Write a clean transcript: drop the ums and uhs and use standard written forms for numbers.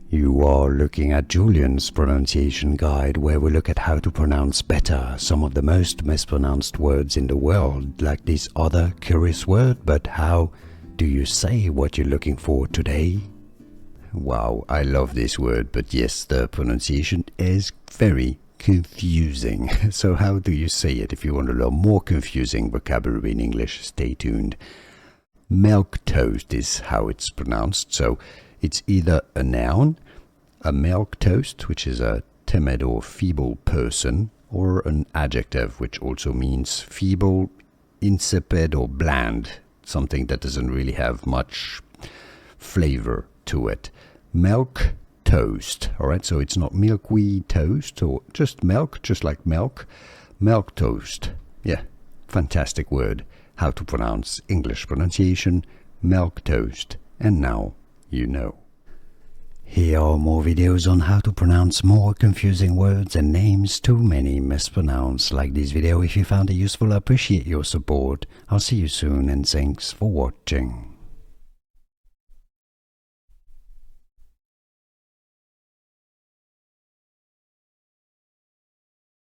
You are looking at Julian's pronunciation guide, where we look at how to pronounce better some of the most mispronounced words in the world, like this other curious word. But how do you say what you're looking for today? Wow, I love this word, but yes, the pronunciation is very confusing. So how do you say it? If you want to learn more confusing vocabulary in English, stay tuned. Milquetoast is how it's pronounced. So it's either a noun, a milquetoast, which is a timid or feeble person, or an adjective, which also means feeble, insipid, or bland, something that doesn't really have much flavor to it. Milk toast. All right, so it's not milky toast or just milk, just like milk. Milquetoast. Yeah, fantastic word. How to pronounce English pronunciation, milquetoast. And now you know. Here are more videos on how to pronounce more confusing words and names too many mispronounced. Like this video if you found it useful. I appreciate your support. I'll see you soon and thanks for watching.